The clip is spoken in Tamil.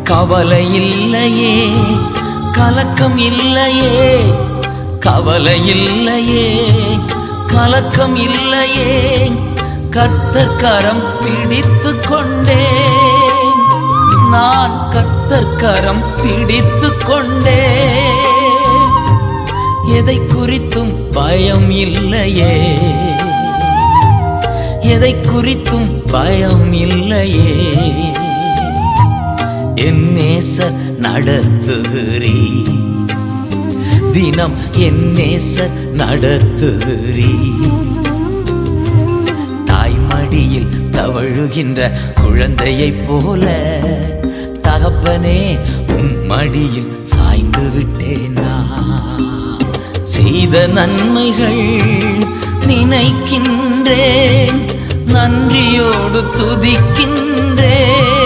கவலை இல்லையே, கலக்கம் இல்லையே, கவலை இல்லையே, கலக்கம் இல்லையே. கர்த்தர் கரம் பிடித்துக் கொண்டேன், நான் கர்த்தர் கரம் பிடித்துக் கொண்டேன். எதை குறித்தும் பயம் இல்லையே, எதை குறித்தும் பயம் இல்லையே. என் நேசர் நடத்துகிறீ, தினம் என் நேசர் நடத்துகிறீ. தாய்மடியில் தவழுகின்ற குழந்தையைப் போல தகப்பனே உன் மடியில் சாய்ந்து விட்டேனா. செய்த நன்மைகள் நினைக்கின்றேன், நன்றியோடு துதிக்கின்றேன்.